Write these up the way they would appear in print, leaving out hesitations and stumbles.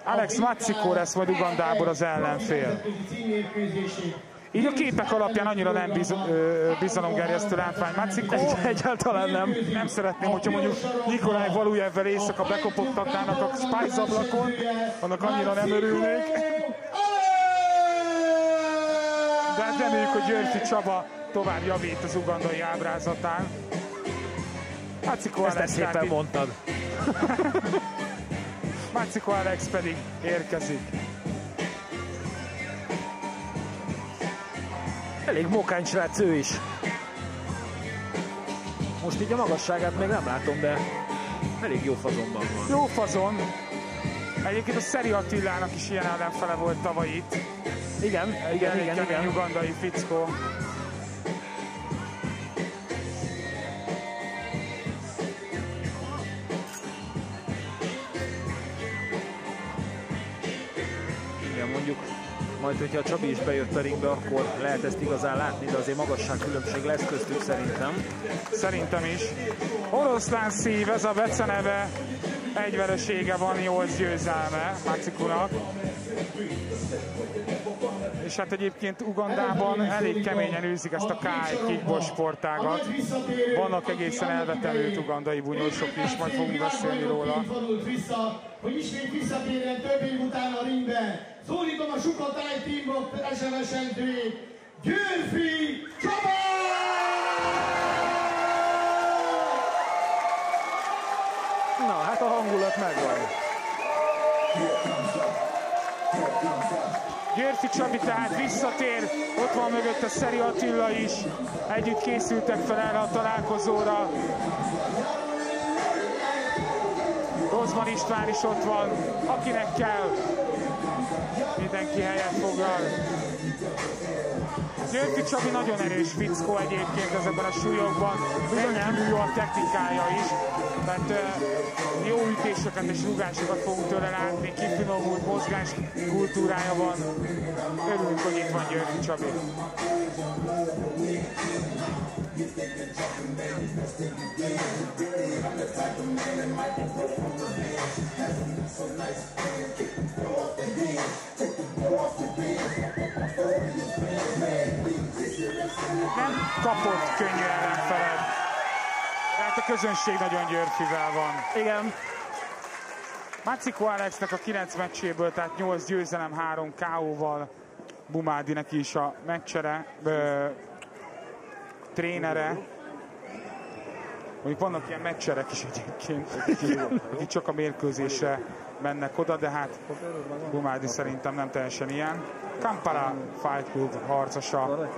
Alex Mazzikó lesz majd Ugandából az ellenfél. Így a képek alapján annyira nem bizalomgerjesztő látvány Mazzikó. Egyáltalán nem. Nem szeretném, hogyha mondjuk Nikolaj Valujevvel éjszaka bekopogtatnának a Spice ablakon, annak annyira nem örülnék. De hát reméljük, hogy Györfi Csaba tovább javít az ugandai ábrázatán. Mazzikó Alex szépen mondtad. Mazzikó Alex pedig érkezik. Elég mókány srác ő is. Most így a magasságát még nem látom, de elég jó fazonban van. Jó fazon. Egyébként a Szeri Attilának is ilyen ellenfele volt tavaly itt. Igen. Ugandai fickó. Igen, mondjuk majd, hogyha a Csabi is bejött a ringbe, akkor lehet ezt igazán látni, de azért magasságkülönbség lesz köztük szerintem. Szerintem is. Oroszlán szív, ez a beceneve. Egy veresége van, 8 győzelme Mazzikónak. És hát egyébként Ugandában elég keményen űzik ezt a K1 kickbox sportágat. Vannak egészen elvetemült ugandai bunyósok is, majd fogunk beszélni róla. Hogy ismét visszatérjen több év után a ringbe. Szólítom a Sukhothai Teambox SMS-entőjét, Györfi Csaba! Na, hát a hangulat megvan. Györfi Csabi tehát visszatér, ott van mögött a Szeri Attila is, együtt készültek fel erre a találkozóra. Rozman István is ott van, akinek kell, mindenki helyet foglal. Györfi Csabi nagyon erős fickó egyébként ezekben a súlyokban, rendkívül jó a technikája is, tehát jó ütéseket és rúgásokat fogunk tőle látni, kifinomult mozgás kultúrája van. Örülünk, hogy itt van Györfi Csabi. Nem kapott könnyű ellenfelet. Tehát a közönség nagyon Györfivel van. Igen. Mazzikó Alexnek a 9 meccséből, tehát 8 győzelem, 3 KO-val. Bumádi neki is a meccsere, trénere. Mondjuk vannak ilyen meccserek is egyébként, akik csak a mérkőzésre mennek oda, de hát Bumádi szerintem nem teljesen ilyen. Kampala Fight Club harcosa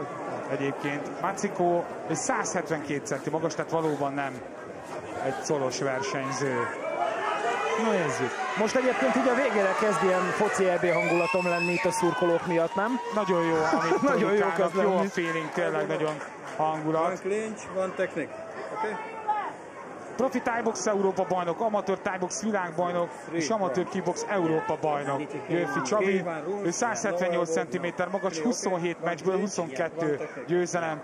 egyébként. Mazzikó 172 centi magas, tehát valóban nem egy szolos versenyző. Na nézzük. Most egyébként ugye a végére kezd ilyen foci EB hangulatom lenni itt a szurkolók miatt, nem? Nagyon jó, amit nagyon jó, jó a feeling, tényleg nagyon hangulat. Van clinch, van technik. Okay? Profi Thai-box Európa bajnok, amatőr Thai-box világbajnok és amatőr kickbox Európa bajnok. Györfi Csabi, ő 178 cm magas, 27 meccsből 22 győzelem.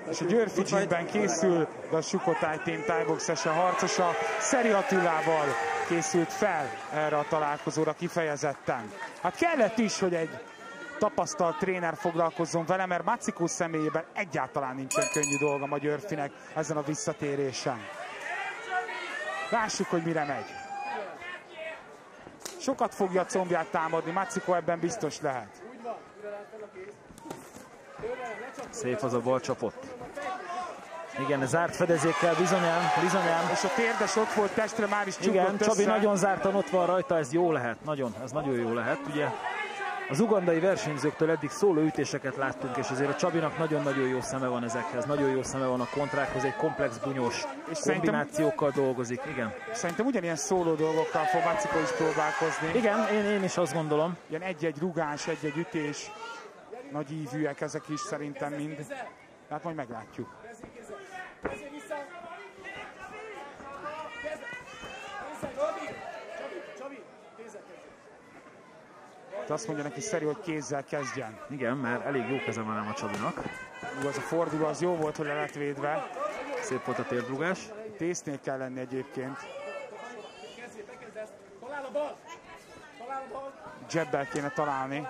És a Györfi Gymben készül, de a Sukhothai Team Thai-box harcosa Szeri Attilával készült fel erre a találkozóra kifejezetten. Hát kellett is, hogy egy tapasztalt tréner foglalkozzon vele, mert Mazzikó személyében egyáltalán nincsen könnyű dolga a Györfinek ezen a visszatérésen. Lássuk, hogy mire megy. Sokat fogja a combját támadni, Mazzikó ebben biztos lehet. Szép az a bal csapott. Igen, zárt fedezékkel bizonyán. És a térdes ott volt, testre már is csukott. Igen, Csabi nagyon zártan ott van rajta, ez jó lehet, ez nagyon jó lehet. Ugye az ugandai versenyzőktől eddig szóló ütéseket láttunk, és azért a Csabinak nagyon-nagyon jó szeme van ezekhez, nagyon jó szeme van a kontrákhoz, egy komplex bunyós és kombinációkkal dolgozik, igen. Szerintem ugyanilyen szóló dolgokkal fog Mazzikó is próbálkozni. Igen, én is azt gondolom. Ilyen egy-egy rugás, egy-egy ütés, nagy ívűek ezek is szerintem mind. Hát majd meglátjuk. Azt mondja neki Szeri, hogy kézzel kezdjen. Igen, mert elég jó keze van a Csabinak. Az a forduló az jó volt, hogy le lett védve. Szép volt a térdrugás. Tésznél kell lenni egyébként. Jebbel kéne találni.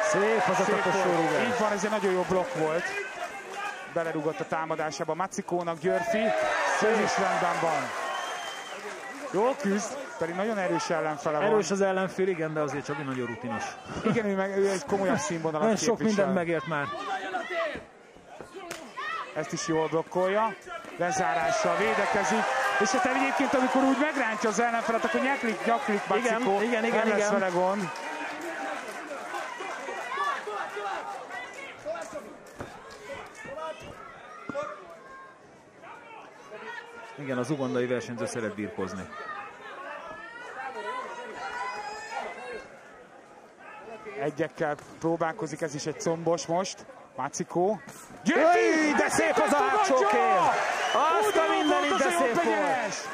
Szép az a taposórugás. Így van, ez egy nagyon jó blokk volt. Belerúgott a támadásába Macikónak Györfi. Ez is rendben van. Jó küzd, pedig nagyon erős ellenfele van. Erős az ellenfél, igen, de azért Csabi nagyon rutinos. Igen, ő egy komolyabb színvonalat nagyon képvisel. sok mindent megért már. Ezt is jól blokkolja. Lezárással védekezik. És hát egyébként, amikor úgy megrántja az ellenfelet, akkor nyaklik Macikó. Igen. Nem lesz vele gond. Igen, az ugandai versenyző szeret birkózni. Egyekkel próbálkozik, ez is egy combos most. Macikó. Győfi! De szép az a hátsó kér! Azt a mindenit, de szép volt!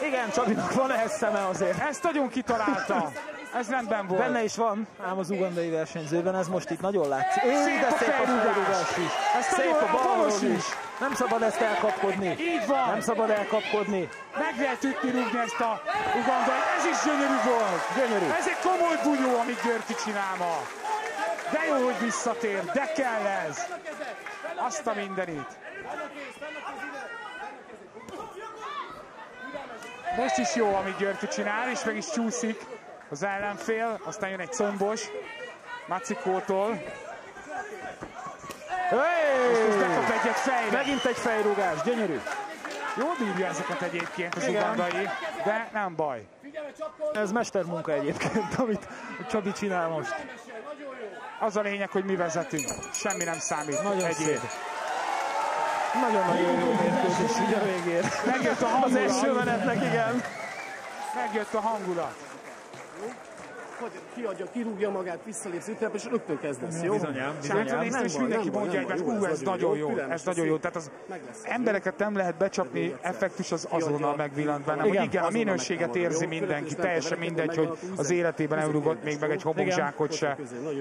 Igen, Csabinak van ehhez szeme azért. Ezt nagyon kitalálta. Ez rendben volt. Benne is van, ám az ugandai versenyzőben, ez most itt nagyon látszik. Szép a fejrúgás is. Szép a balról is. Nem szabad ezt elkapkodni. Így van. Nem szabad elkapkodni. Meg lehet ütni, rúgni ezt a ugandai. Ez is gyönyörű volt. Gyönyörű. Ez egy komoly bunyó, amit Györfi csinál ma. De jó, hogy visszatér. De kell ez. Azt a mindenit. Most is jó, amit Györfi csinál, és meg is csúszik az ellenfél. Aztán jön egy combos Macikótól. És bekap egyet fejre. Megint egy fejrúgás, gyönyörű. Jó bírja ezeket egyébként az ugandai, de nem baj. Ez mestermunka egyébként, amit Csabi csinál most. Az a lényeg, hogy mi vezetünk. Semmi nem számít. Nagyon szép. Nagyon-nagyon jó mérkőzés így a végén. Megjött a hangulat. Az első menetnek, igen. Megjött a hangulat. Kiadja, kirúgja magát, visszalépsz ütembe, és rögtön kezdesz, jó? Bizonyám. És mindenki mondja egymást, ez nagyon jó, ez nagyon jó. Tehát az embereket nem lehet becsapni, effektus az azonnal megvillant bennem. Hogy igen, a minőséget érzi mindenki, teljesen mindegy, hogy az életében elrúgott még meg egy homokzsákot se.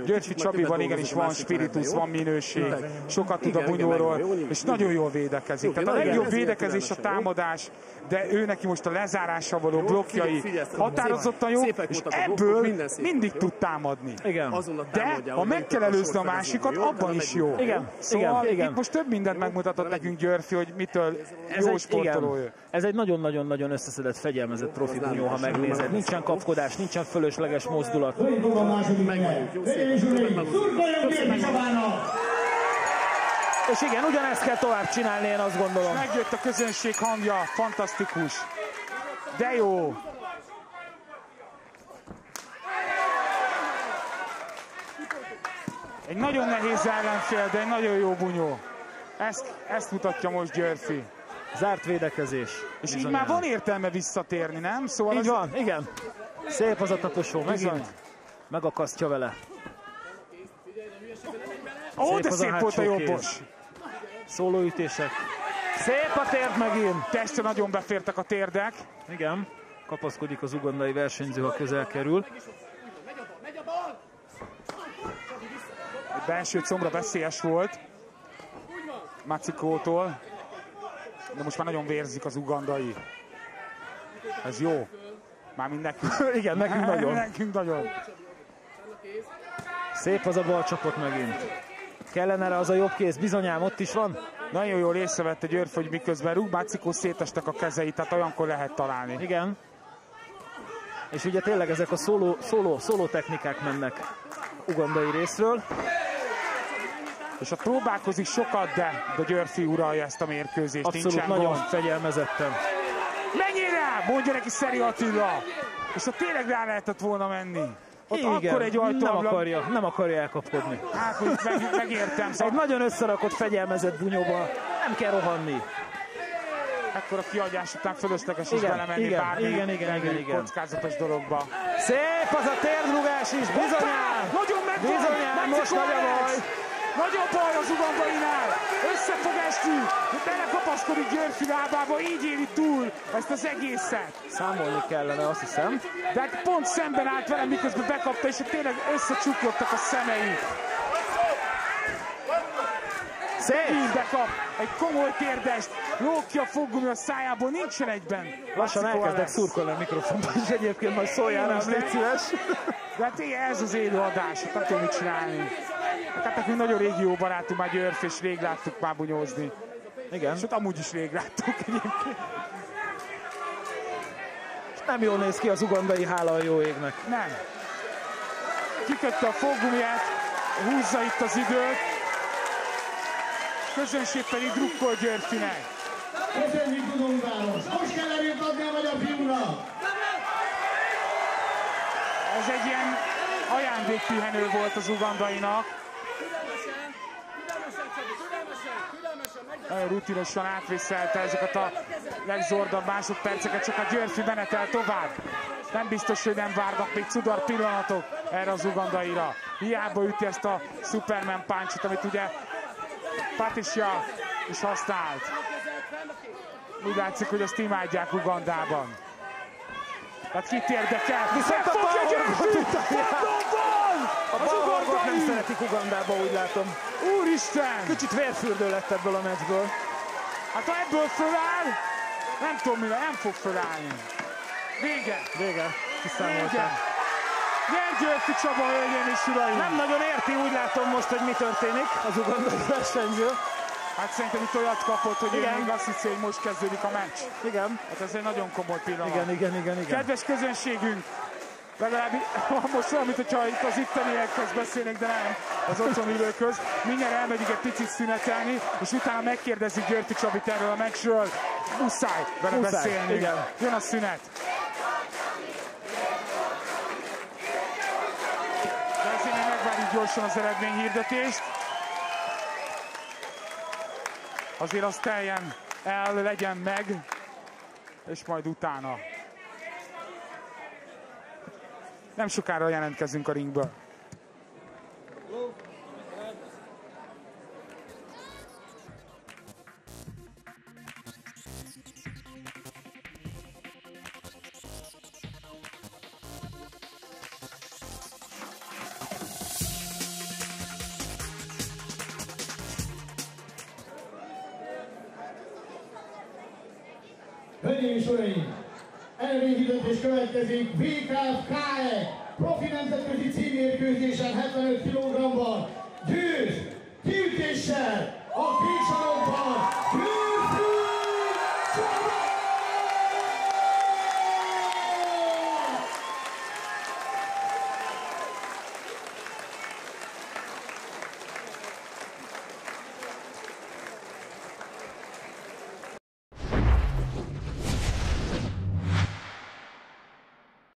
Györfi Csabiban igenis van spiritus, van minőség, sokat tud a bunyóról, és nagyon jól védekezik. Tehát a legjobb védekezés a támadás, de ő neki most a lezárással való blokkjai határozottan jó, és ebből mindig tud támadni. Igen. De ha meg kell előzni a másikat, abban is jó. Igen. Szóval igen. itt most több mindent megmutatott nekünk Györfi, hogy mitől jó sportoló ő. Ez egy nagyon-nagyon-nagyon összeszedett, fegyelmezett profi bunyó, ha megnézed. Nincsen kapkodás, nincsen fölösleges mozdulat. És igen, ugyanezt kell tovább csinálni, én azt gondolom. Megjött a közönség hangja, fantasztikus. De jó. Egy nagyon nehéz ellenfél, de egy nagyon jó bunyó. Ezt mutatja most Györfi. Zárt védekezés. És így már van értelme visszatérni, nem? Szóval így van, igen. Szép az a taposó, megint. Megakasztja vele. Ó, de szép volt a jobbos. Szólóütések. Szép a térd megint. Testre nagyon befértek a térdek. Igen. Kapaszkodik az ugandai versenyző, ha közel kerül. A belső combra veszélyes volt Macikótól, de most már nagyon vérzik az ugandai. Ez jó. Mármint nekünk. Igen, nekünk nagyon. Nekünk nagyon. Szép az a bal csapot megint. Kellene rá az a jobb kéz, bizonyám, ott is van. Nagyon jól észrevette Györfi, hogy miközben rúg, Macikó szétestek a kezei, tehát olyankor lehet találni. Igen. És ugye tényleg ezek a szóló technikák mennek ugandai részről. És a próbálkozik sokat, de Györfi uralja ezt a mérkőzést. Abszolút nincsen nagyon gond. fegyelmezetten. Menjél rá! Mondja neki Szeri Attila! És ha tényleg rá lehetett volna menni. Ott igen, akkor egy ajtóablak... nem akarja elkapkodni. Hát, hogy megértem. Szóval... Egy nagyon összerakott, fegyelmezett bunyóba nem kell rohanni. Ekkor a kiadás után fölösleges is belemenni bármi kockázatos dologba. Szép az a térdrugás is, bizonyán! Nagyon megvan! Bizonyán, most nagy a baj! Nagyobb baj az ugandainál! Össze fog esni! Belekapaszkodik Györfi lábába, így éli túl ezt az egészet! Számolni kellene, azt hiszem. De pont szemben állt velem, miközben bekapta, és tényleg összecsuklottak a szemei. Vízbe kap egy komoly térdest, lóg ki a foggumi a szájából, nincsen egyben. Lassan elkezdek szurkolni a mikrofonba, és egyébként majd szóljál rám, légy szíves. De hát igen, ez az élőadás, nem tudom mit csinálni. Hát nekünk nagyon régi jó barátunk már Györf, és rég láttuk már bunyózni. Igen. És ott amúgy is rég láttuk egyébként. Nem jól néz ki az ugandai, hála a jó égnek. Nem. Kikötte a foggumiját, húzza itt az időt. Közönség pedig drukkol Györfinek. Köszönjük, Dunaújváros! Most kell erőt adni a magyar fiúnak! Ez egy ilyen ajándékpihenő volt az ugandainak. Nagyon rutinosan átvészelte ezeket a legzordabb másodperceket, csak a Györfi menetel tovább. Nem biztos, hogy nem várnak még cudar pillanatok erre az ugandaira. Hiába üti ezt a Superman punch-ot, amit ugye Patricia is használt. Úgy látszik, hogy azt imádják Ugandában. Tehát kit érdekel? Viszont a balhargot nem szeretik Ugandában, úgy látom. Úristen! Kicsit vérfürdő lett ebből a meccsből. Hát ha ebből föláll, nem tudom mire, nem fog fölállni. Vége. Vége. Kiszámoltam. Györfi Csaba, hölgyeim és uraim! Nem nagyon érti, úgy látom most, hogy mi történik az ugandai versenyző. Hát szerintem itt olyat kapott, hogy ő még azt hiszi, hogy most kezdődik a meccs. Igen. Hát ez egy nagyon komoly pillanat. Igen. Kedves közönségünk, legalább most olyan, mintha itt az itteniekhez beszélnek, de nem az otthon ülőköz. Mindjárt elmegyünk egy picit szünetelni, és utána megkérdezzük Györfi Csabit erről a meccsről. Muszáj vele beszélni. Igen. Jön a szünet. De ezért még megvárjuk gyorsan az eredményhirdetést. Azért az teljen el, legyen meg, és majd utána. Nem sokára jelentkezünk a ringből. Hölgyeim és uraim, eredményhirdetés következik. VKF-KE profi nemzetközi címmérkőzésen 75 kg-ban győz kiütéssel a kék sarokban